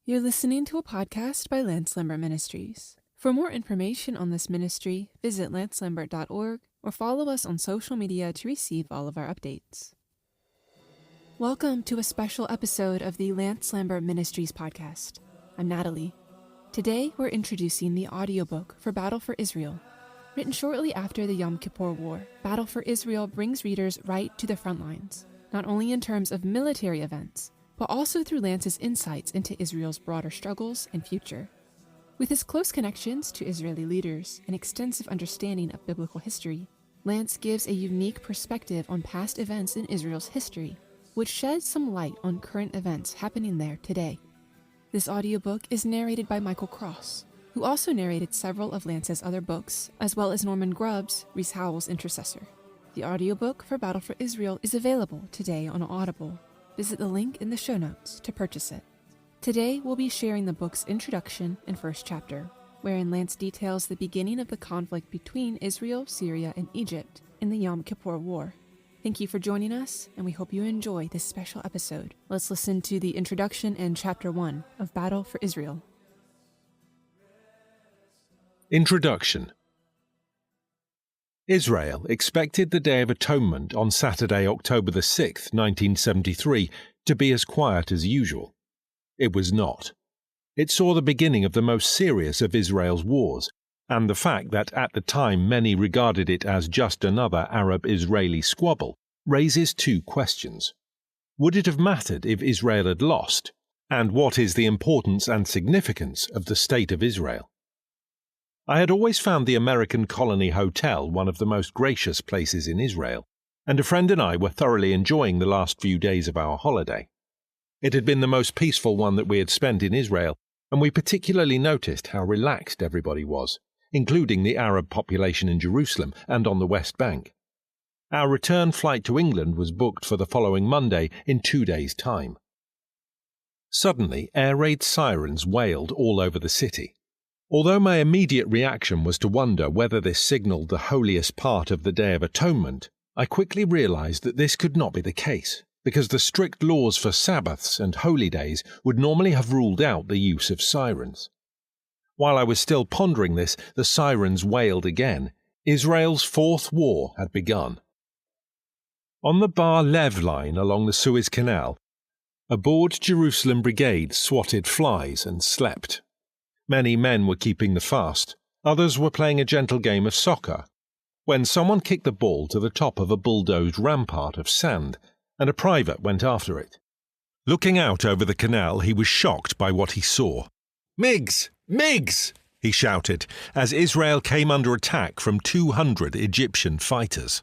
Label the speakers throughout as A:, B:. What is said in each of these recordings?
A: You're listening to a podcast by Lambert Ministries. For more information on this ministry, visit lancelambert.org or follow us on social media to receive all of our updates. Welcome to a special episode of the Lambert Ministries podcast. I'm Natalie. Today we're introducing the audiobook for Battle for Israel. Written shortly after the Yom Kippur War, Battle for Israel brings readers right to the front lines, not only in terms of military events, but also through Lance's insights into Israel's broader struggles and future. With his close connections to Israeli leaders and extensive understanding of biblical history, Lance gives a unique perspective on past events in Israel's history, which sheds some light on current events happening there today. This audiobook is narrated by Michael Cross, who also narrated several of Lance's other books, as well as Norman Grubb's Rees Howells' Intercessor. The audiobook for Battle for Israel is available today on Audible. Visit the link in the show notes to purchase it. Today, we'll be sharing the book's introduction and first chapter, wherein Lance details the beginning of the conflict between Israel, Syria, and Egypt in the Yom Kippur War. Thank you for joining us, and we hope you enjoy this special episode. Let's listen to the introduction and Chapter 1 of Battle for Israel.
B: Introduction. Israel expected the Day of Atonement on Saturday, October the 6th, 1973, to be as quiet as usual. It was not. It saw the beginning of the most serious of Israel's wars, and the fact that at the time many regarded it as just another Arab-Israeli squabble raises two questions. Would it have mattered if Israel had lost? And what is the importance and significance of the State of Israel? I had always found the American Colony Hotel one of the most gracious places in Israel, and a friend and I were thoroughly enjoying the last few days of our holiday. It had been the most peaceful one that we had spent in Israel, and we particularly noticed how relaxed everybody was, including the Arab population in Jerusalem and on the West Bank. Our return flight to England was booked for the following Monday in 2 days' time. Suddenly, air raid sirens wailed all over the city. Although my immediate reaction was to wonder whether this signaled the holiest part of the Day of Atonement, I quickly realized that this could not be the case, because the strict laws for Sabbaths and holy days would normally have ruled out the use of sirens. While I was still pondering this, the sirens wailed again. Israel's fourth war had begun. On the Bar Lev line along the Suez Canal, a bored Jerusalem brigade swatted flies and slept. Many men were keeping the fast, others were playing a gentle game of soccer, when someone kicked the ball to the top of a bulldozed rampart of sand, and a private went after it. Looking out over the canal, he was shocked by what he saw. "MiGs! MiGs!" he shouted, as Israel came under attack from 200 Egyptian fighters.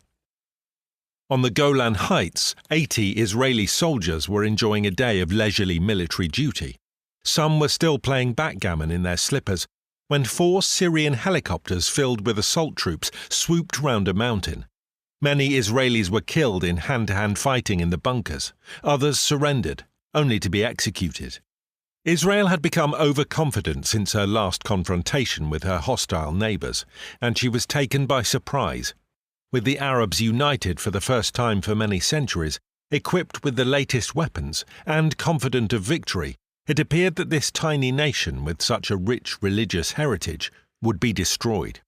B: On the Golan Heights, 80 Israeli soldiers were enjoying a day of leisurely military duty. Some were still playing backgammon in their slippers when 4 Syrian helicopters filled with assault troops swooped round a mountain. Many Israelis were killed in hand-to-hand fighting in the bunkers. Others surrendered, only to be executed. Israel had become overconfident since her last confrontation with her hostile neighbors, and she was taken by surprise. With the Arabs united for the first time for many centuries, equipped with the latest weapons, and confident of victory, it appeared that this tiny nation with such a rich religious heritage would be destroyed.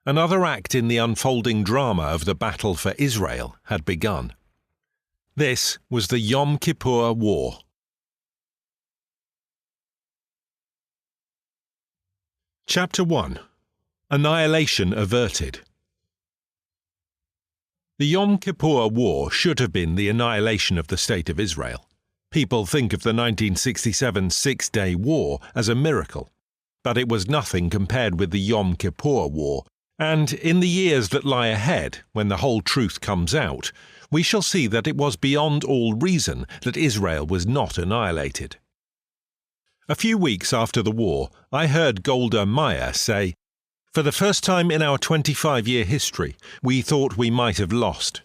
B: Another act in the unfolding drama of the battle for Israel had begun. This was the Yom Kippur War. Chapter 1. Annihilation Averted. The Yom Kippur War should have been the annihilation of the State of Israel. People think of the 1967 Six-Day War as a miracle, but it was nothing compared with the Yom Kippur War, and in the years that lie ahead, when the whole truth comes out, we shall see that it was beyond all reason that Israel was not annihilated. A few weeks after the war, I heard Golda Meir say, "For the first time in our 25-year history, we thought we might have lost."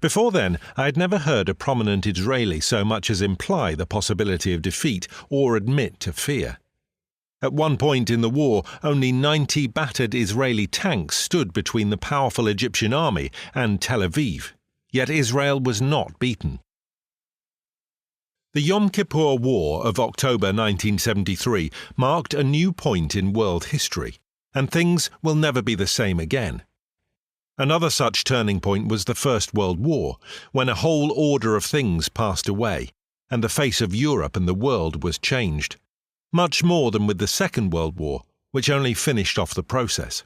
B: Before then, I had never heard a prominent Israeli so much as imply the possibility of defeat or admit to fear. At one point in the war, only 90 battered Israeli tanks stood between the powerful Egyptian army and Tel Aviv, yet Israel was not beaten. The Yom Kippur War of October 1973 marked a new point in world history, and things will never be the same again. Another such turning point was the First World War, when a whole order of things passed away, and the face of Europe and the world was changed, much more than with the Second World War, which only finished off the process.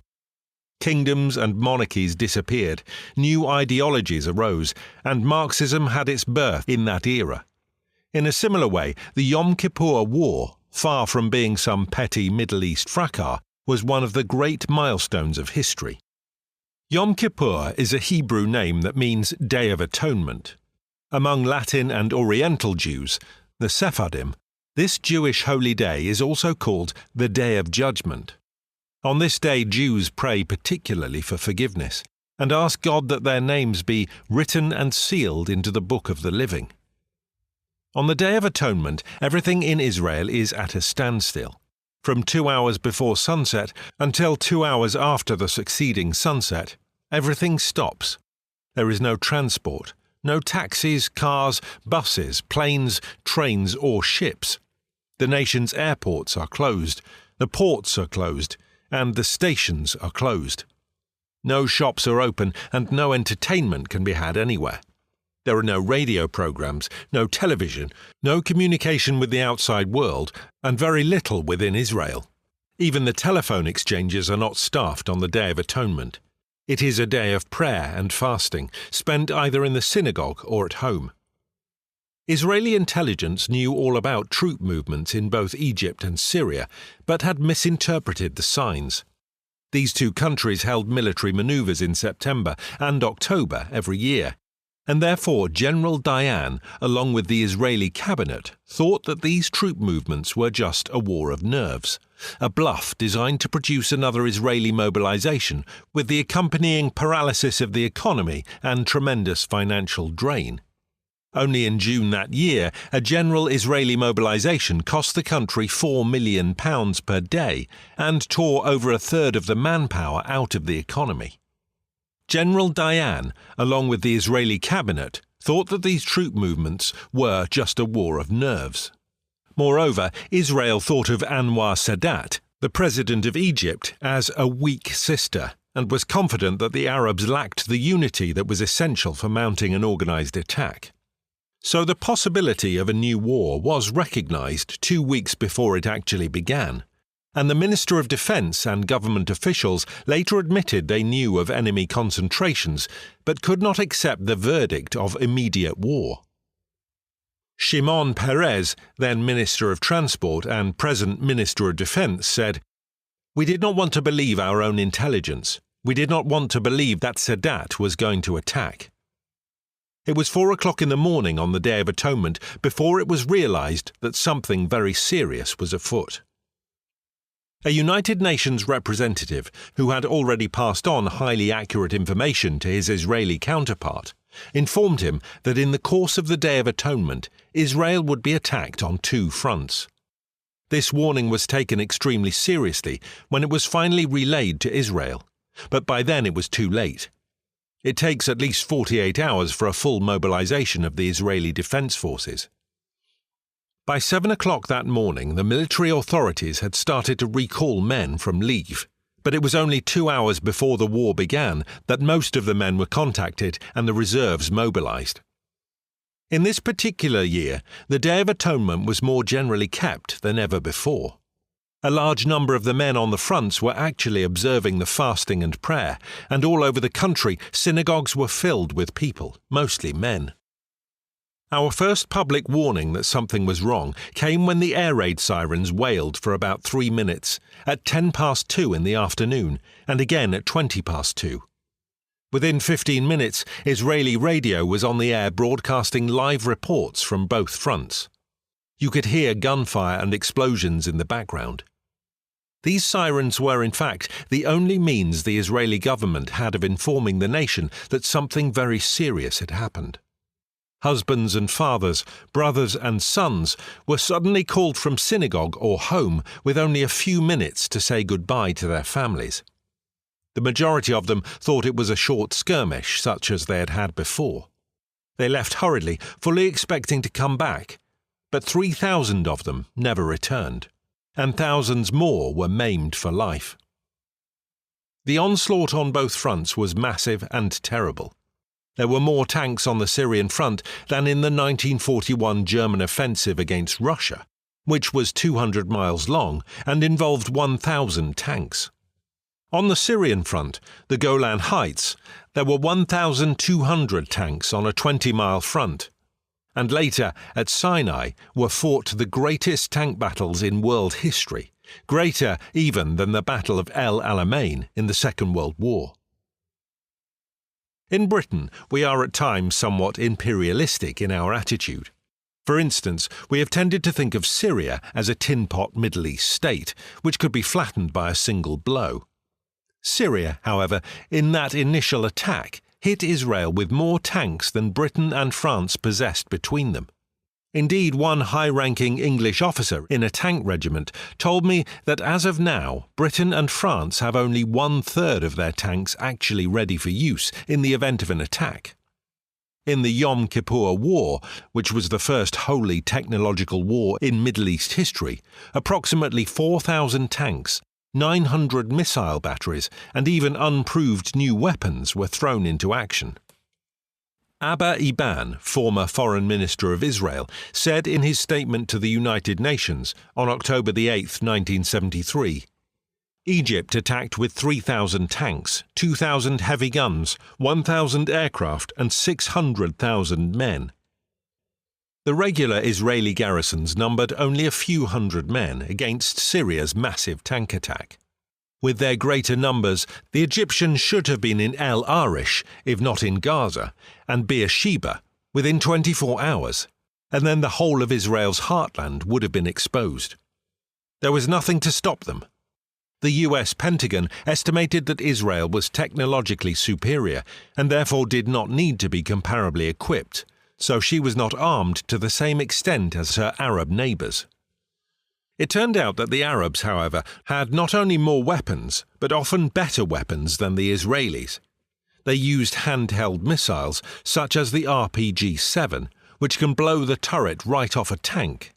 B: Kingdoms and monarchies disappeared, new ideologies arose, and Marxism had its birth in that era. In a similar way, the Yom Kippur War, far from being some petty Middle East fracas, was one of the great milestones of history. Yom Kippur is a Hebrew name that means Day of Atonement. Among Latin and Oriental Jews, the Sephardim, this Jewish holy day is also called the Day of Judgment. On this day, Jews pray particularly for forgiveness and ask God that their names be written and sealed into the book of the living. On the Day of Atonement, everything in Israel is at a standstill. From 2 hours before sunset until 2 hours after the succeeding sunset, everything stops. There is no transport, no taxis, cars, buses, planes, trains or ships. The nation's airports are closed, the ports are closed, and the stations are closed. No shops are open and no entertainment can be had anywhere. There are no radio programs, no television, no communication with the outside world, and very little within Israel. Even the telephone exchanges are not staffed on the Day of Atonement. It is a day of prayer and fasting, spent either in the synagogue or at home. Israeli intelligence knew all about troop movements in both Egypt and Syria, but had misinterpreted the signs. These two countries held military maneuvers in September and October every year, and therefore General Dayan, along with the Israeli cabinet, thought that these troop movements were just a war of nerves, a bluff designed to produce another Israeli mobilization with the accompanying paralysis of the economy and tremendous financial drain. Only in June that year, a general Israeli mobilization cost the country £4 million per day and tore over a third of the manpower out of the economy. General Dayan, along with the Israeli cabinet, thought that these troop movements were just a war of nerves. Moreover, Israel thought of Anwar Sadat, the president of Egypt, as a weak sister, and was confident that the Arabs lacked the unity that was essential for mounting an organized attack. So the possibility of a new war was recognized 2 weeks before it actually began, and the Minister of Defense and government officials later admitted they knew of enemy concentrations, but could not accept the verdict of immediate war. Shimon Peres, then Minister of Transport and present Minister of Defense, said, "We did not want to believe our own intelligence. We did not want to believe that Sadat was going to attack." It was 4 o'clock in the morning on the Day of Atonement before it was realized that something very serious was afoot. A United Nations representative, who had already passed on highly accurate information to his Israeli counterpart, informed him that in the course of the Day of Atonement, Israel would be attacked on 2 fronts. This warning was taken extremely seriously when it was finally relayed to Israel, but by then it was too late. It takes at least 48 hours for a full mobilization of the Israeli Defense Forces. By 7 o'clock that morning, the military authorities had started to recall men from leave, but it was only 2 hours before the war began that most of the men were contacted and the reserves mobilized. In this particular year, the Day of Atonement was more generally kept than ever before. A large number of the men on the fronts were actually observing the fasting and prayer, and all over the country synagogues were filled with people, mostly men. Our first public warning that something was wrong came when the air raid sirens wailed for about 3 minutes, at 2:10 in the afternoon, and again at 2:20. Within 15 minutes, Israeli radio was on the air broadcasting live reports from both fronts. You could hear gunfire and explosions in the background. These sirens were, in fact, the only means the Israeli government had of informing the nation that something very serious had happened. Husbands and fathers, brothers and sons were suddenly called from synagogue or home with only a few minutes to say goodbye to their families. The majority of them thought it was a short skirmish such as they had had before. They left hurriedly, fully expecting to come back, but 3,000 of them never returned, and thousands more were maimed for life. The onslaught on both fronts was massive and terrible. There were more tanks on the Syrian front than in the 1941 German offensive against Russia, which was 200 miles long and involved 1,000 tanks. On the Syrian front, the Golan Heights, there were 1,200 tanks on a 20-mile front. And later, at Sinai, were fought the greatest tank battles in world history, greater even than the Battle of El Alamein in the Second World War. In Britain, we are at times somewhat imperialistic in our attitude. For instance, we have tended to think of Syria as a tin-pot Middle East state, which could be flattened by a single blow. Syria, however, in that initial attack, hit Israel with more tanks than Britain and France possessed between them. Indeed, one high-ranking English officer in a tank regiment told me that as of now, Britain and France have only 1/3 of their tanks actually ready for use in the event of an attack. In the Yom Kippur War, which was the first wholly technological war in Middle East history, approximately 4,000 tanks, 900 missile batteries, and even unproved new weapons were thrown into action. Abba Eban, former Foreign Minister of Israel, said in his statement to the United Nations on October 8, 1973, Egypt attacked with 3,000 tanks, 2,000 heavy guns, 1,000 aircraft, and 600,000 men. The regular Israeli garrisons numbered only a few hundred men against Syria's massive tank attack. With their greater numbers, the Egyptians should have been in El Arish, if not in Gaza, and Beersheba, within 24 hours, and then the whole of Israel's heartland would have been exposed. There was nothing to stop them. The US Pentagon estimated that Israel was technologically superior and therefore did not need to be comparably equipped, so she was not armed to the same extent as her Arab neighbors. It turned out that the Arabs, however, had not only more weapons, but often better weapons than the Israelis. They used handheld missiles, such as the RPG-7, which can blow the turret right off a tank,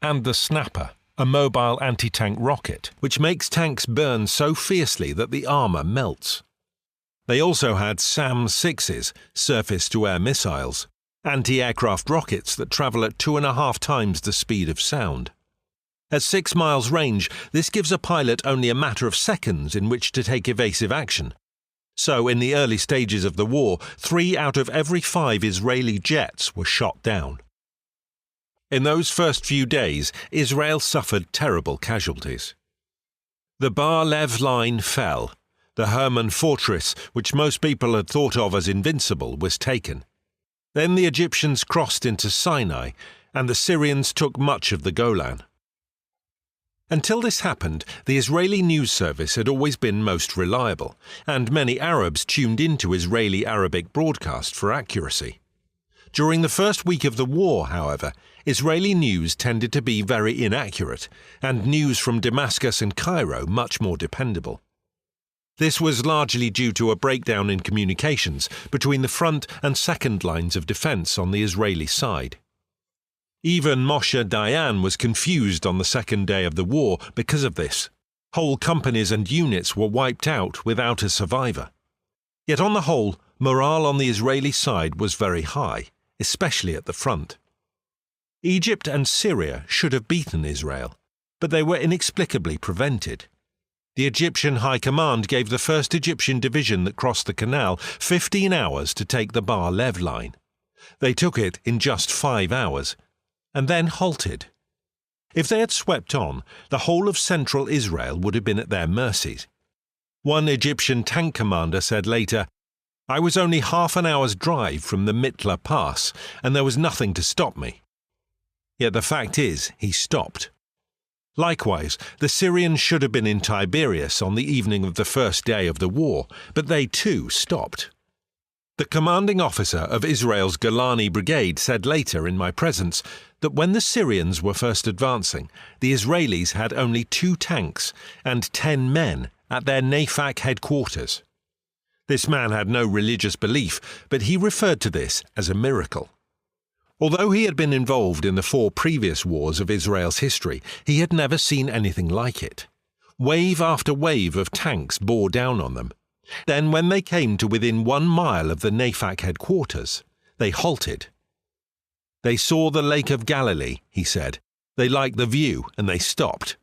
B: and the Snapper, a mobile anti-tank rocket, which makes tanks burn so fiercely that the armor melts. They also had SAM-6s, surface-to-air missiles, anti-aircraft rockets that travel at 2.5 times the speed of sound. At 6 miles range, this gives a pilot only a matter of seconds in which to take evasive action. So, in the early stages of the war, 3 out of every 5 Israeli jets were shot down. In those first few days, Israel suffered terrible casualties. The Bar Lev line fell. The Hermon fortress, which most people had thought of as invincible, was taken. Then the Egyptians crossed into Sinai, and the Syrians took much of the Golan. Until this happened, the Israeli news service had always been most reliable, and many Arabs tuned into Israeli Arabic broadcast for accuracy. During the first week of the war, however, Israeli news tended to be very inaccurate, and news from Damascus and Cairo much more dependable. This was largely due to a breakdown in communications between the front and second lines of defense on the Israeli side. Even Moshe Dayan was confused on the second day of the war because of this. Whole companies and units were wiped out without a survivor. Yet on the whole, morale on the Israeli side was very high, especially at the front. Egypt and Syria should have beaten Israel, but they were inexplicably prevented. The Egyptian High Command gave the 1st Egyptian Division that crossed the canal 15 hours to take the Bar Lev line. They took it in just 5 hours, and then halted. If they had swept on, the whole of central Israel would have been at their mercies. One Egyptian tank commander said later, "I was only half an hour's drive from the Mitla Pass, and there was nothing to stop me." Yet the fact is, he stopped. Likewise, the Syrians should have been in Tiberias on the evening of the first day of the war, but they too stopped. The commanding officer of Israel's Golani Brigade said later in my presence that when the Syrians were first advancing, the Israelis had only 2 tanks and 10 men at their Nafak headquarters. This man had no religious belief, but he referred to this as a miracle. Although he had been involved in the 4 previous wars of Israel's history, he had never seen anything like it. Wave after wave of tanks bore down on them. Then, when they came to within 1 mile of the Nafak headquarters, they halted. "They saw the Lake of Galilee," he said. "They liked the view, and they stopped."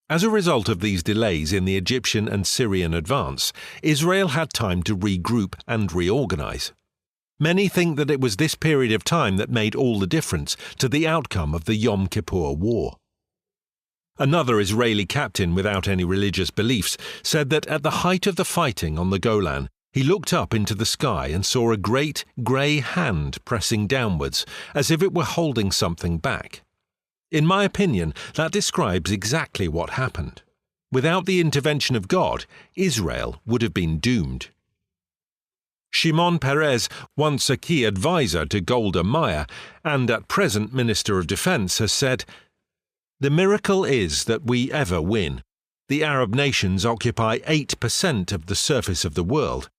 B: As a result of these delays in the Egyptian and Syrian advance, Israel had time to regroup and reorganize. Many think that it was this period of time that made all the difference to the outcome of the Yom Kippur War. Another Israeli captain without any religious beliefs said that at the height of the fighting on the Golan, he looked up into the sky and saw a great grey hand pressing downwards, as if it were holding something back. In my opinion, that describes exactly what happened. Without the intervention of God, Israel would have been doomed. Shimon Peres, once a key advisor to Golda Meir and at present Minister of Defense, has said, "The miracle is that we ever win. The Arab nations occupy 8% of the surface of the world.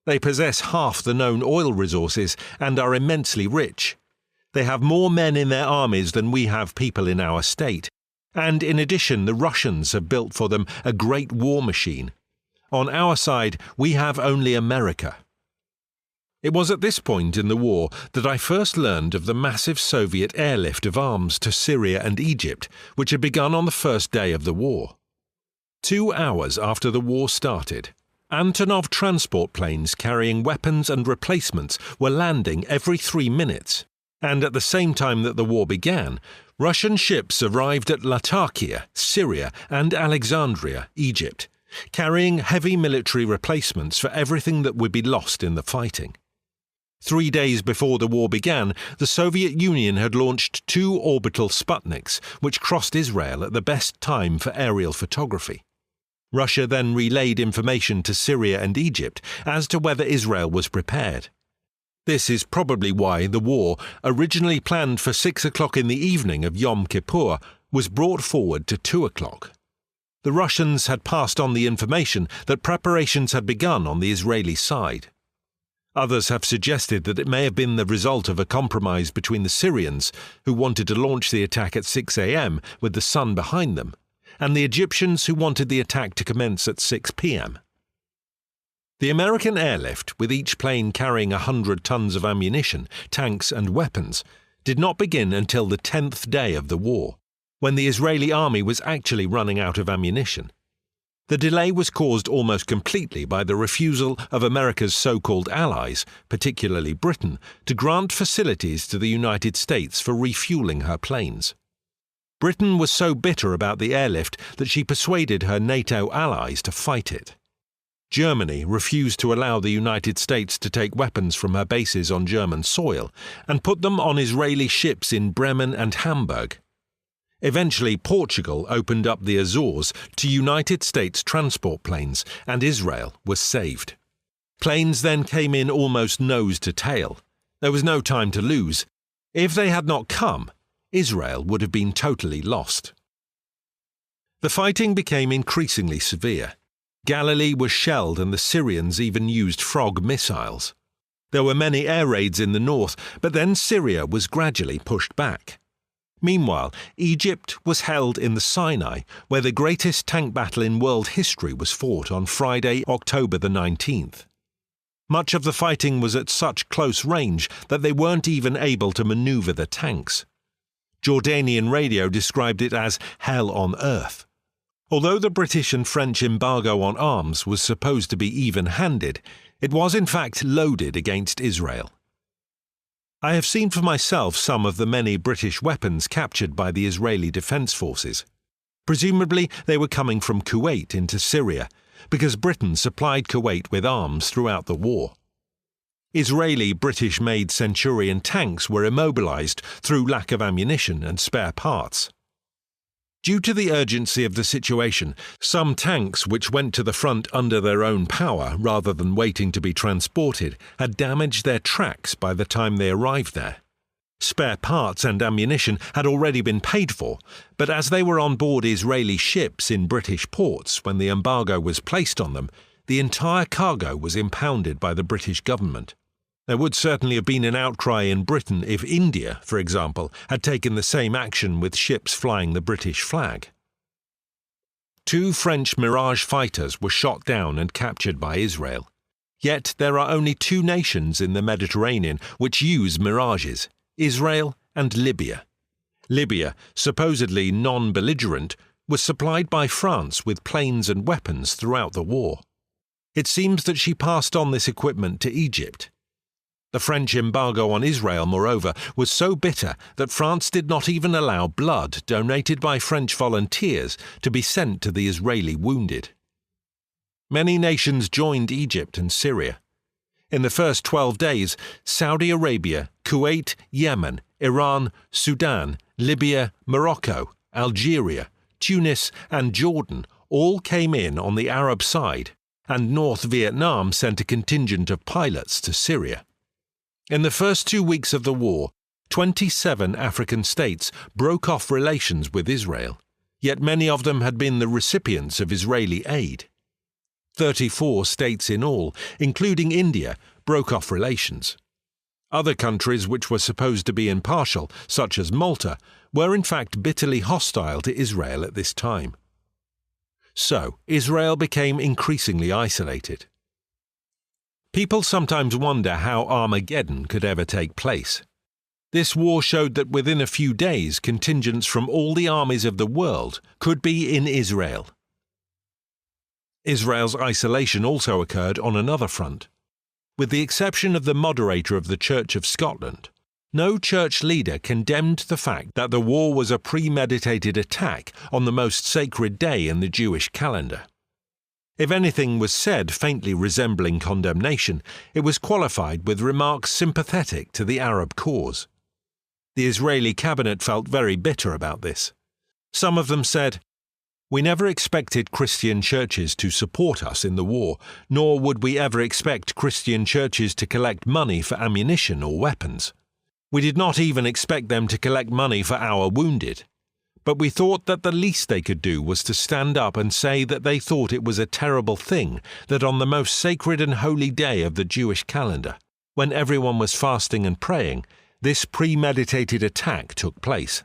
B: They possess half the known oil resources and are immensely rich. They have more men in their armies than we have people in our state. And in addition, the Russians have built for them a great war machine. On our side, we have only America." It was at this point in the war that I first learned of the massive Soviet airlift of arms to Syria and Egypt, which had begun on the first day of the war. 2 hours after the war started, Antonov transport planes carrying weapons and replacements were landing every 3 minutes, and at the same time that the war began, Russian ships arrived at Latakia, Syria, and Alexandria, Egypt, carrying heavy military replacements for everything that would be lost in the fighting. 3 days before the war began, the Soviet Union had launched 2 orbital Sputniks, which crossed Israel at the best time for aerial photography. Russia then relayed information to Syria and Egypt as to whether Israel was prepared. This is probably why the war, originally planned for 6 o'clock in the evening of Yom Kippur, was brought forward to 2 o'clock. The Russians had passed on the information that preparations had begun on the Israeli side. Others have suggested that it may have been the result of a compromise between the Syrians, who wanted to launch the attack at 6 a.m. with the sun behind them, and the Egyptians who wanted the attack to commence at 6 p.m. The American airlift, with each plane carrying 100 tons of ammunition, tanks and weapons, did not begin until the 10th day of the war, when the Israeli army was actually running out of ammunition. The delay was caused almost completely by the refusal of America's so-called allies, particularly Britain, to grant facilities to the United States for refueling her planes. Britain was so bitter about the airlift that she persuaded her NATO allies to fight it. Germany refused to allow the United States to take weapons from her bases on German soil and put them on Israeli ships in Bremen and Hamburg. Eventually, Portugal opened up the Azores to United States transport planes, and Israel was saved. Planes then came in almost nose to tail. There was no time to lose. If they had not come, Israel would have been totally lost. The fighting became increasingly severe. Galilee was shelled and the Syrians even used Frog missiles. There were many air raids in the north, but then Syria was gradually pushed back. Meanwhile, Egypt was held in the Sinai, where the greatest tank battle in world history was fought on Friday, October the 19th. Much of the fighting was at such close range that they weren't even able to maneuver the tanks. Jordanian radio described it as hell on earth. Although the British and French embargo on arms was supposed to be even-handed, it was in fact loaded against Israel. I have seen for myself some of the many British weapons captured by the Israeli Defense Forces. Presumably they were coming from Kuwait into Syria, because Britain supplied Kuwait with arms throughout the war. Israeli British-made Centurion tanks were immobilized through lack of ammunition and spare parts. Due to the urgency of the situation, some tanks which went to the front under their own power rather than waiting to be transported had damaged their tracks by the time they arrived there. Spare parts and ammunition had already been paid for, but as they were on board Israeli ships in British ports when the embargo was placed on them, the entire cargo was impounded by the British government. There would certainly have been an outcry in Britain if India, for example, had taken the same action with ships flying the British flag. 2 French Mirage fighters were shot down and captured by Israel. Yet there are only 2 nations in the Mediterranean which use Mirages: Israel and Libya. Libya, supposedly non-belligerent, was supplied by France with planes and weapons throughout the war. It seems that she passed on this equipment to Egypt. The French embargo on Israel, moreover, was so bitter that France did not even allow blood donated by French volunteers to be sent to the Israeli wounded. Many nations joined Egypt and Syria. In the first 12 days, Saudi Arabia, Kuwait, Yemen, Iran, Sudan, Libya, Morocco, Algeria, Tunis and Jordan all came in on the Arab side, and North Vietnam sent a contingent of pilots to Syria. In the first 2 weeks of the war, 27 African states broke off relations with Israel, yet many of them had been the recipients of Israeli aid. 34 states in all, including India, broke off relations. Other countries which were supposed to be impartial, such as Malta, were in fact bitterly hostile to Israel at this time. So, Israel became increasingly isolated. People sometimes wonder how Armageddon could ever take place. This war showed that within a few days contingents from all the armies of the world could be in Israel. Israel's isolation also occurred on another front. With the exception of the moderator of the Church of Scotland, no church leader condemned the fact that the war was a premeditated attack on the most sacred day in the Jewish calendar. If anything was said faintly resembling condemnation, it was qualified with remarks sympathetic to the Arab cause. The Israeli cabinet felt very bitter about this. Some of them said, "We never expected Christian churches to support us in the war, nor would we ever expect Christian churches to collect money for ammunition or weapons. We did not even expect them to collect money for our wounded. But we thought that the least they could do was to stand up and say that they thought it was a terrible thing that on the most sacred and holy day of the Jewish calendar, when everyone was fasting and praying, this premeditated attack took place."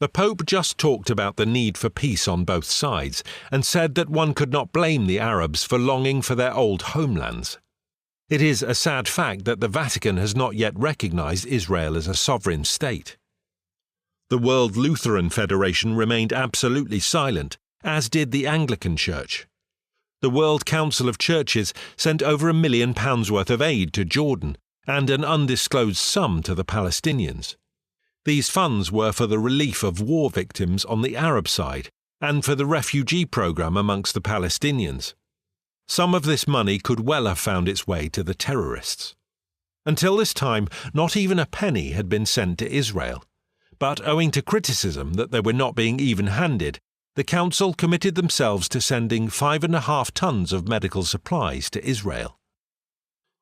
B: The Pope just talked about the need for peace on both sides and said that one could not blame the Arabs for longing for their old homelands. It is a sad fact that the Vatican has not yet recognized Israel as a sovereign state. The World Lutheran Federation remained absolutely silent, as did the Anglican Church. The World Council of Churches sent over £1 million worth of aid to Jordan and an undisclosed sum to the Palestinians. These funds were for the relief of war victims on the Arab side and for the refugee program amongst the Palestinians. Some of this money could well have found its way to the terrorists. Until this time, not even a penny had been sent to Israel. But owing to criticism that they were not being even-handed, the Council committed themselves to sending 5.5 tons of medical supplies to Israel.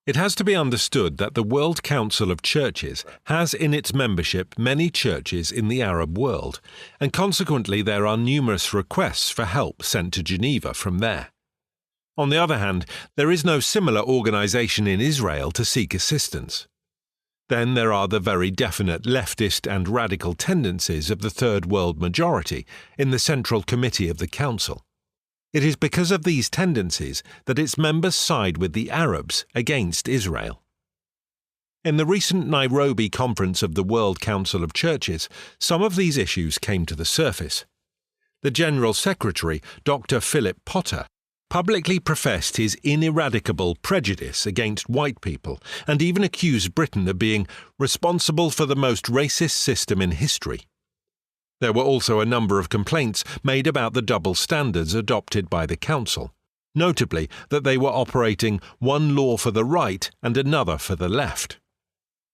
B: It has to be understood that the World Council of Churches has in its membership many churches in the Arab world, and consequently there are numerous requests for help sent to Geneva from there. On the other hand, there is no similar organization in Israel to seek assistance. Then there are the very definite leftist and radical tendencies of the Third World majority in the Central Committee of the Council. It is because of these tendencies that its members side with the Arabs against Israel. In the recent Nairobi conference of the World Council of Churches, some of these issues came to the surface. The General Secretary, Dr. Philip Potter, publicly professed his ineradicable prejudice against white people and even accused Britain of being responsible for the most racist system in history. There were also a number of complaints made about the double standards adopted by the Council, notably that they were operating one law for the right and another for the left.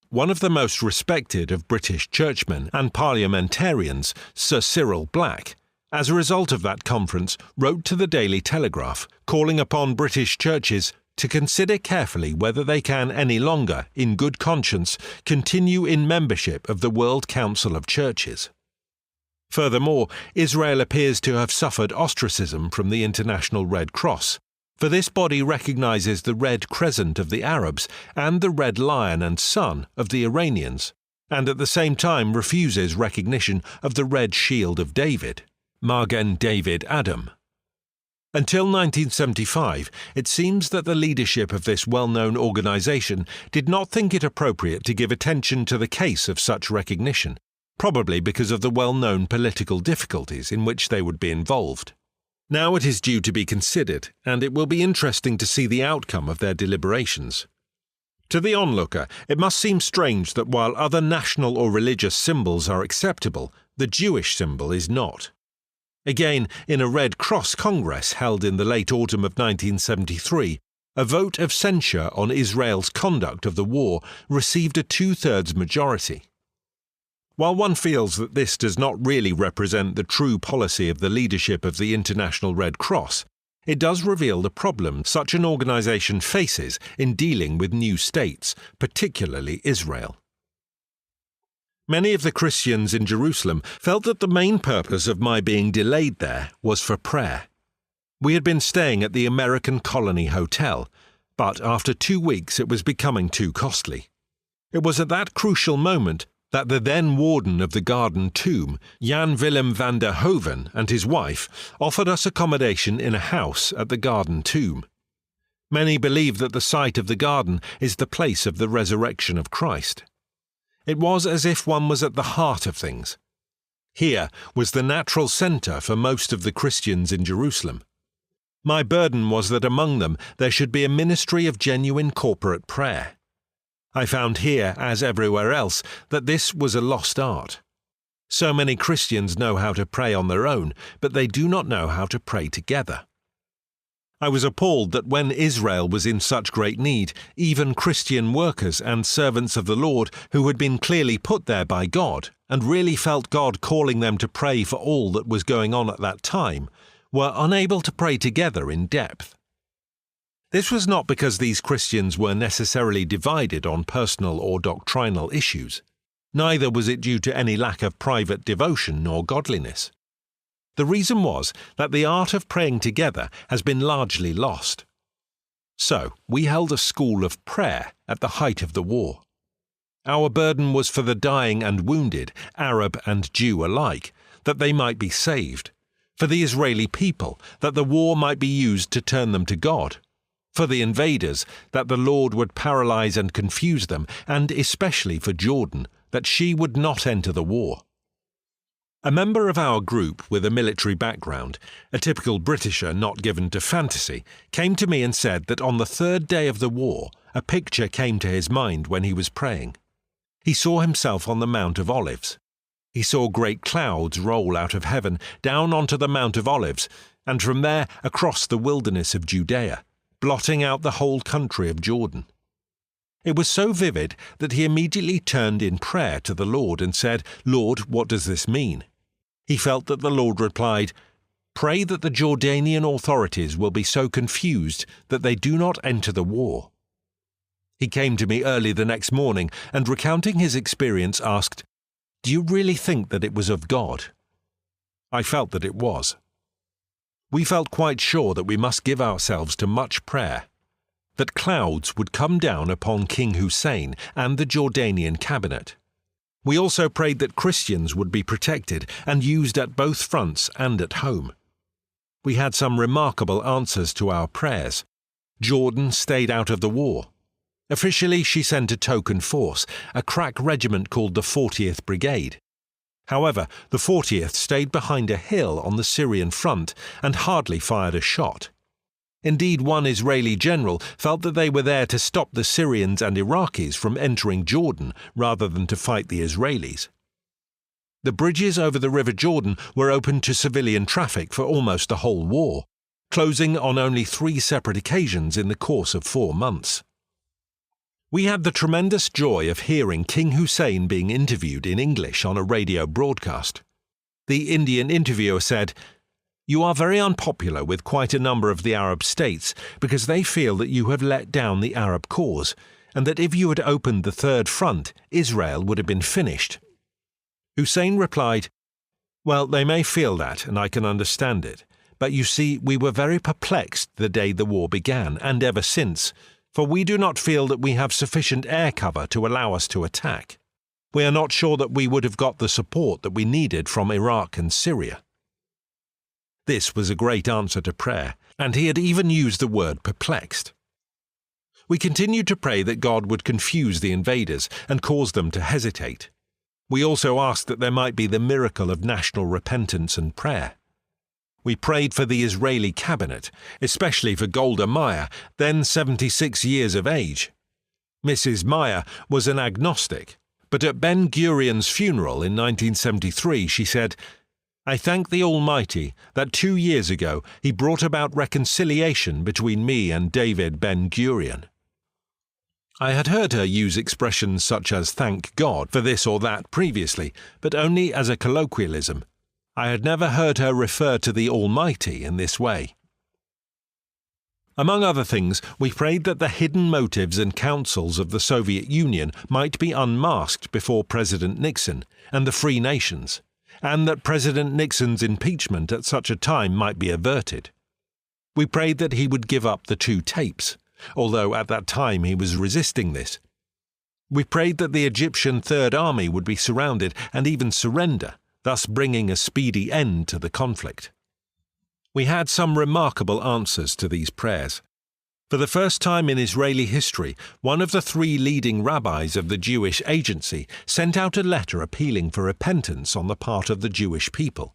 B: One of the most respected of British churchmen and parliamentarians, Sir Cyril Black, as a result of that conference, wrote to the Daily Telegraph, calling upon British churches to consider carefully whether they can any longer, in good conscience, continue in membership of the World Council of Churches. Furthermore, Israel appears to have suffered ostracism from the International Red Cross, For this body recognizes the red crescent of the Arabs and the red lion and sun of the Iranians, and at the same time refuses recognition of the red shield of David, Magen David Adam. Until 1975, it seems that the leadership of this well-known organization did not think it appropriate to give attention to the case of such recognition, probably because of the well-known political difficulties in which they would be involved. Now it is due to be considered, and it will be interesting to see the outcome of their deliberations. To the onlooker, it must seem strange that while other national or religious symbols are acceptable, the Jewish symbol is not. Again, in a Red Cross Congress held in the late autumn of 1973, a vote of censure on Israel's conduct of the war received a two-thirds majority. While one feels that this does not really represent the true policy of the leadership of the International Red Cross, it does reveal the problem such an organization faces in dealing with new states, particularly Israel. Many of the Christians in Jerusalem felt that the main purpose of my being delayed there was for prayer. We had been staying at the American Colony Hotel, but after 2 weeks it was becoming too costly. It was at that crucial moment that the then warden of the Garden Tomb, Jan Willem van der Hoven, and his wife offered us accommodation in a house at the Garden Tomb. Many believe that the site of the garden is the place of the resurrection of Christ. It was as if one was at the heart of things. Here was the natural centre for most of the Christians in Jerusalem. My burden was that among them there should be a ministry of genuine corporate prayer. I found here, as everywhere else, that this was a lost art. So many Christians know how to pray on their own, but they do not know how to pray together. I was appalled that when Israel was in such great need, even Christian workers and servants of the Lord who had been clearly put there by God and really felt God calling them to pray for all that was going on at that time, were unable to pray together in depth. This was not because these Christians were necessarily divided on personal or doctrinal issues. Neither was it due to any lack of private devotion nor godliness. The reason was that the art of praying together has been largely lost. So, we held a school of prayer at the height of the war. Our burden was for the dying and wounded, Arab and Jew alike, that they might be saved, for the Israeli people, that the war might be used to turn them to God, for the invaders, that the Lord would paralyze and confuse them, and especially for Jordan, that she would not enter the war. A member of our group with a military background, a typical Britisher not given to fantasy, came to me and said that on the third day of the war, a picture came to his mind when he was praying. He saw himself on the Mount of Olives. He saw great clouds roll out of heaven down onto the Mount of Olives, and from there across the wilderness of Judea, blotting out the whole country of Jordan. It was so vivid that he immediately turned in prayer to the Lord and said, "Lord, what does this mean?" He felt that the Lord replied, "Pray that the Jordanian authorities will be so confused that they do not enter the war." He came to me early the next morning and, recounting his experience, asked, "Do you really think that it was of God?" I felt that it was. We felt quite sure that we must give ourselves to much prayer, that clouds would come down upon King Hussein and the Jordanian cabinet. We also prayed that Christians would be protected and used at both fronts and at home. We had some remarkable answers to our prayers. Jordan stayed out of the war. Officially, she sent a token force, a crack regiment called the 40th Brigade. However, the 40th stayed behind a hill on the Syrian front and hardly fired a shot. Indeed, one Israeli general felt that they were there to stop the Syrians and Iraqis from entering Jordan rather than to fight the Israelis. The bridges over the River Jordan were open to civilian traffic for almost the whole war, closing on only 3 separate occasions in the course of 4 months. We had the tremendous joy of hearing King Hussein being interviewed in English on a radio broadcast. The Indian interviewer said, "You are very unpopular with quite a number of the Arab states because they feel that you have let down the Arab cause, and that if you had opened the third front, Israel would have been finished." Hussein replied, "Well, they may feel that, and I can understand it, but you see, we were very perplexed the day the war began, and ever since, for we do not feel that we have sufficient air cover to allow us to attack. We are not sure that we would have got the support that we needed from Iraq and Syria." This was a great answer to prayer, and he had even used the word perplexed. We continued to pray that God would confuse the invaders and cause them to hesitate. We also asked that there might be the miracle of national repentance and prayer. We prayed for the Israeli cabinet, especially for Golda Meir, then 76 years of age. Mrs. Meir was an agnostic, but at Ben-Gurion's funeral in 1973 she said, "I thank the Almighty that 2 years ago he brought about reconciliation between me and David Ben-Gurion." I had heard her use expressions such as "thank God" for this or that previously, but only as a colloquialism. I had never heard her refer to the Almighty in this way. Among other things, we prayed that the hidden motives and counsels of the Soviet Union might be unmasked before President Nixon and the free nations, and that President Nixon's impeachment at such a time might be averted. We prayed that he would give up the 2 tapes, although at that time he was resisting this. We prayed that the Egyptian Third Army would be surrounded and even surrender, thus bringing a speedy end to the conflict. We had some remarkable answers to these prayers. For the first time in Israeli history, one of the 3 leading rabbis of the Jewish Agency sent out a letter appealing for repentance on the part of the Jewish people.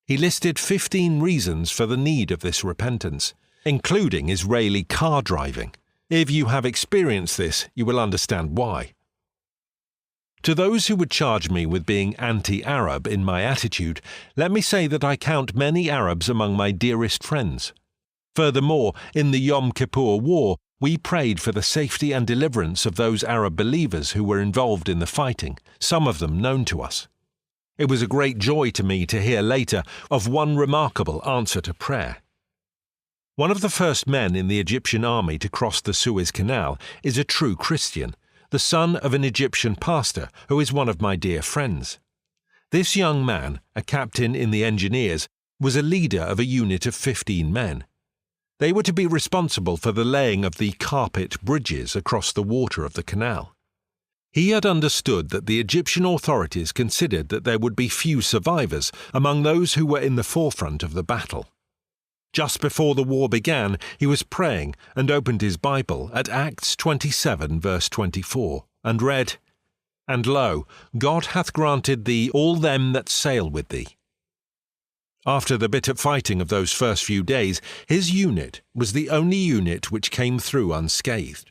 B: He listed 15 reasons for the need of this repentance, including Israeli car driving. If you have experienced this, you will understand why. To those who would charge me with being anti-Arab in my attitude, let me say that I count many Arabs among my dearest friends. Furthermore, in the Yom Kippur War, we prayed for the safety and deliverance of those Arab believers who were involved in the fighting, some of them known to us. It was a great joy to me to hear later of one remarkable answer to prayer. One of the first men in the Egyptian army to cross the Suez Canal is a true Christian, the son of an Egyptian pastor who is one of my dear friends. This young man, a captain in the engineers, was a leader of a unit of 15 men. They were to be responsible for the laying of the carpet bridges across the water of the canal. He had understood that the Egyptian authorities considered that there would be few survivors among those who were in the forefront of the battle. Just before the war began, he was praying and opened his Bible at Acts 27 verse 24 and read, "And lo, God hath granted thee all them that sail with thee." After the bitter fighting of those first few days, his unit was the only unit which came through unscathed.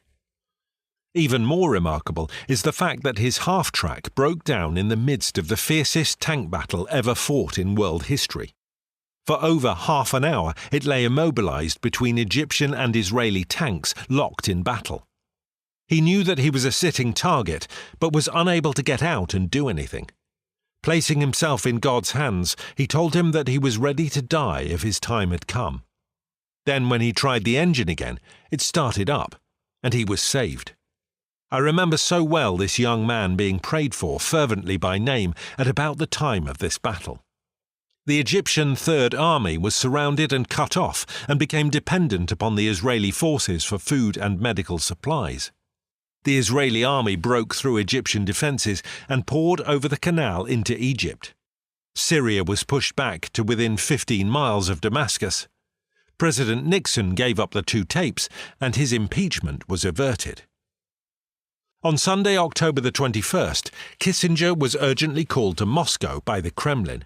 B: Even more remarkable is the fact that his half-track broke down in the midst of the fiercest tank battle ever fought in world history. For over half an hour it lay immobilized between Egyptian and Israeli tanks locked in battle. He knew that he was a sitting target, but was unable to get out and do anything. Placing himself in God's hands, he told him that he was ready to die if his time had come. Then when he tried the engine again, it started up, and he was saved. I remember so well this young man being prayed for fervently by name at about the time of this battle. The Egyptian Third Army was surrounded and cut off and became dependent upon the Israeli forces for food and medical supplies. The Israeli army broke through Egyptian defences and poured over the canal into Egypt. Syria was pushed back to within 15 miles of Damascus. President Nixon gave up the 2 tapes and his impeachment was averted. On Sunday, October the 21st, Kissinger was urgently called to Moscow by the Kremlin.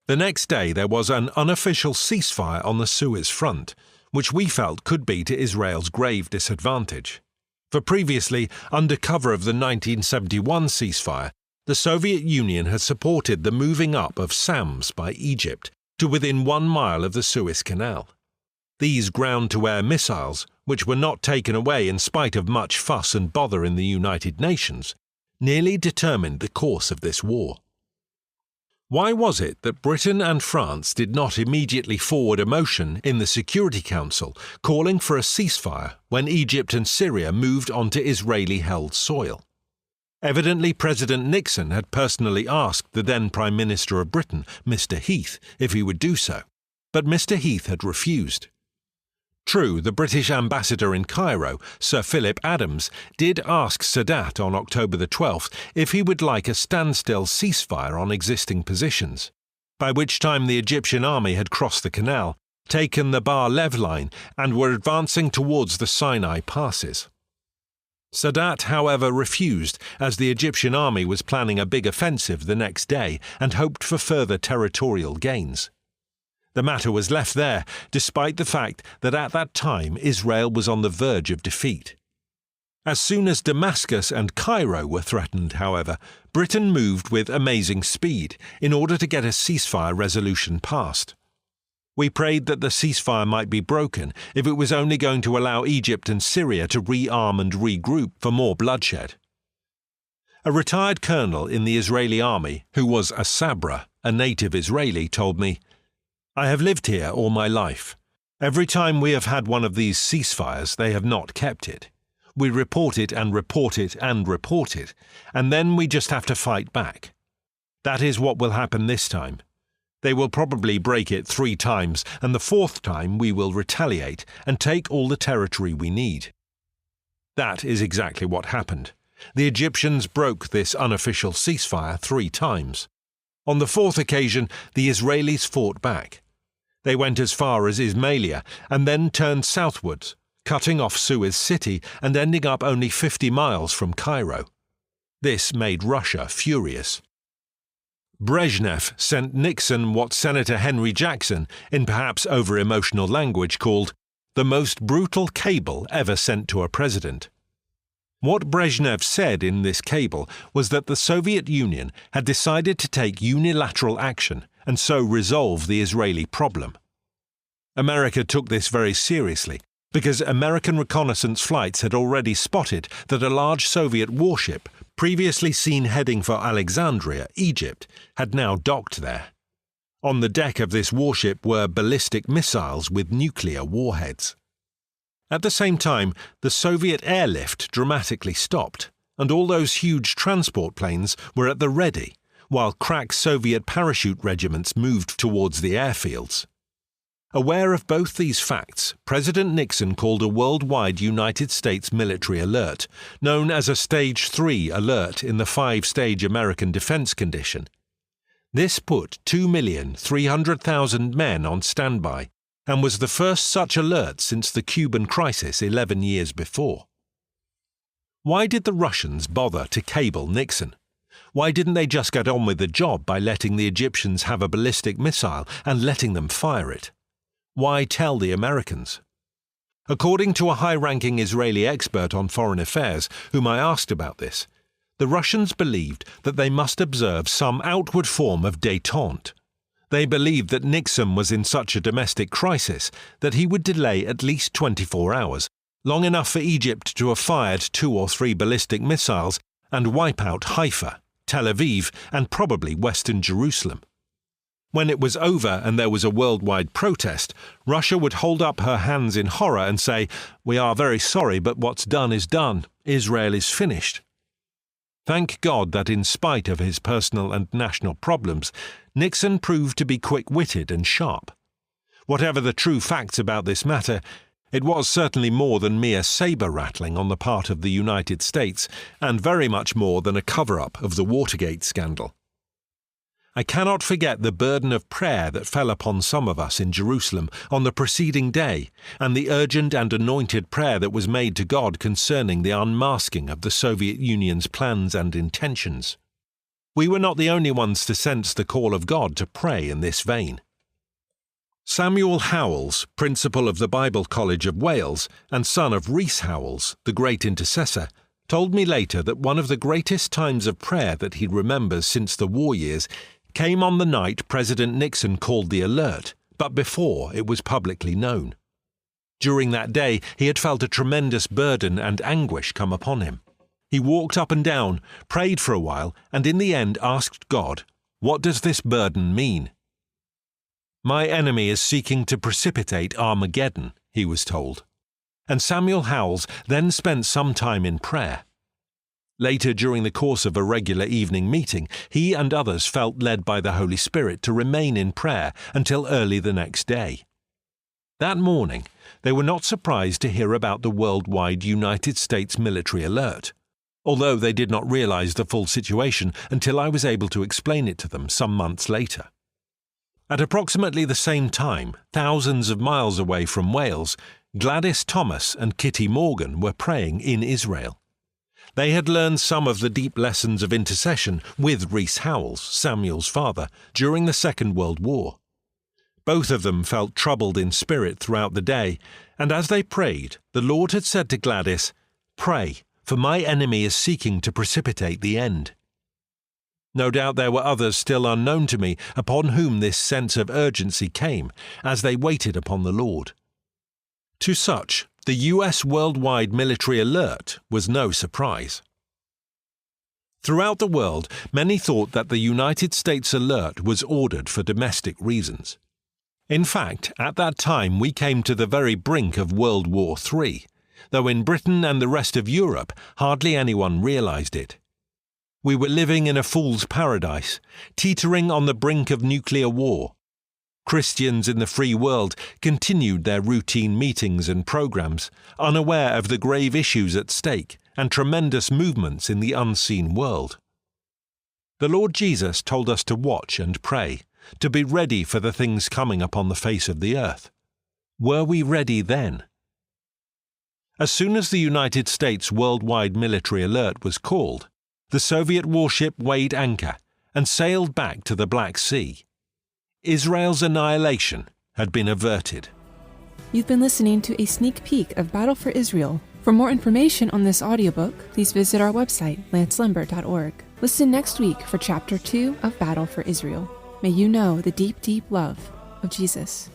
B: The next day there was an unofficial ceasefire on the Suez front, which we felt could be to Israel's grave disadvantage. For previously, under cover of the 1971 ceasefire, the Soviet Union had supported the moving up of SAMs by Egypt to within 1 mile of the Suez Canal. These ground-to-air missiles, which were not taken away in spite of much fuss and bother in the United Nations, nearly determined the course of this war. Why was it that Britain and France did not immediately forward a motion in the Security Council calling for a ceasefire when Egypt and Syria moved onto Israeli-held soil? Evidently President Nixon had personally asked the then Prime Minister of Britain, Mr. Heath, if he would do so. but Mr. Heath had refused. True, the British ambassador in Cairo, Sir Philip Adams, did ask Sadat on October the 12th if he would like a standstill ceasefire on existing positions, by which time the Egyptian army had crossed the canal, taken the Bar-Lev line, and were advancing towards the Sinai passes. Sadat, however, refused, as the Egyptian army was planning a big offensive the next day and hoped for further territorial gains. The matter was left there, despite the fact that at that time Israel was on the verge of defeat. As soon as Damascus and Cairo were threatened, however, Britain moved with amazing speed in order to get a ceasefire resolution passed. We prayed that the ceasefire might be broken if it was only going to allow Egypt and Syria to rearm and regroup for more bloodshed. A retired colonel in the Israeli army, who was a Sabra, a native Israeli, told me, "I have lived here all my life. Every time we have had one of these ceasefires, they have not kept it. We report it and report it and report it, and then we just have to fight back. That is what will happen this time. They will probably break it 3 times, and the 4th time we will retaliate and take all the territory we need." That is exactly what happened. The Egyptians broke this unofficial ceasefire 3 times. On the 4th occasion, the Israelis fought back. They went as far as Ismailia and then turned southwards, cutting off Suez City and ending up only 50 miles from Cairo. This made Russia furious. Brezhnev sent Nixon what Senator Henry Jackson, in perhaps over-emotional language, called the most brutal cable ever sent to a president. What Brezhnev said in this cable was that the Soviet Union had decided to take unilateral action and so resolve the Israeli problem. America took this very seriously, because American reconnaissance flights had already spotted that a large Soviet warship, previously seen heading for Alexandria, Egypt, had now docked there. On the deck of this warship were ballistic missiles with nuclear warheads. At the same time, the Soviet airlift dramatically stopped, and all those huge transport planes were at the ready, while crack Soviet parachute regiments moved towards the airfields. Aware of both these facts, President Nixon called a worldwide United States military alert, known as a Stage 3 alert in the 5-stage American defense condition. This put 2,300,000 men on standby, and was the first such alert since the Cuban crisis 11 years before. Why did the Russians bother to cable Nixon? Why didn't they just get on with the job by letting the Egyptians have a ballistic missile and letting them fire it? Why tell the Americans? According to a high-ranking Israeli expert on foreign affairs, whom I asked about this, the Russians believed that they must observe some outward form of détente. They believed that Nixon was in such a domestic crisis that he would delay at least 24 hours, long enough for Egypt to have fired 2 or 3 ballistic missiles and wipe out Haifa, Tel Aviv, and probably western Jerusalem. When it was over and there was a worldwide protest, Russia would hold up her hands in horror and say, "We are very sorry, but what's done is done. Israel is finished." Thank God that in spite of his personal and national problems, Nixon proved to be quick-witted and sharp. Whatever the true facts about this matter, it was certainly more than mere saber-rattling on the part of the United States, and very much more than a cover-up of the Watergate scandal. I cannot forget the burden of prayer that fell upon some of us in Jerusalem on the preceding day, and the urgent and anointed prayer that was made to God concerning the unmasking of the Soviet Union's plans and intentions. We were not the only ones to sense the call of God to pray in this vein. Samuel Howells, principal of the Bible College of Wales and son of Rees Howells, the great intercessor, told me later that one of the greatest times of prayer that he remembers since the war years came on the night President Nixon called the alert, but before it was publicly known. During that day, he had felt a tremendous burden and anguish come upon him. He walked up and down, prayed for a while, and in the end asked God, "What does this burden mean?" "My enemy is seeking to precipitate Armageddon," he was told. And Samuel Howells then spent some time in prayer. Later, during the course of a regular evening meeting, he and others felt led by the Holy Spirit to remain in prayer until early the next day. That morning, they were not surprised to hear about the worldwide United States military alert, although they did not realize the full situation until I was able to explain it to them some months later. At approximately the same time, thousands of miles away from Wales, Gladys Thomas and Kitty Morgan were praying in Israel. They had learned some of the deep lessons of intercession with Rees Howells, Samuel's father, during the Second World War. Both of them felt troubled in spirit throughout the day, and as they prayed, the Lord had said to Gladys, "Pray, for my enemy is seeking to precipitate the end." No doubt there were others still unknown to me upon whom this sense of urgency came as they waited upon the Lord. To such, the U.S. worldwide military alert was no surprise. Throughout the world, many thought that the United States alert was ordered for domestic reasons. In fact, at that time we came to the very brink of World War III, though in Britain and the rest of Europe hardly anyone realized it. We were living in a fool's paradise, teetering on the brink of nuclear war. Christians in the free world continued their routine meetings and programs, unaware of the grave issues at stake and tremendous movements in the unseen world. The Lord Jesus told us to watch and pray, to be ready for the things coming upon the face of the earth. Were we ready then? As soon as the United States worldwide military alert was called, the Soviet warship weighed anchor and sailed back to the Black Sea. Israel's annihilation had been averted.
A: You've been listening to a sneak peek of Battle for Israel. For more information on this audiobook, please visit our website, lancelambert.org. Listen next week for Chapter 2 of Battle for Israel. May you know the deep, deep love of Jesus.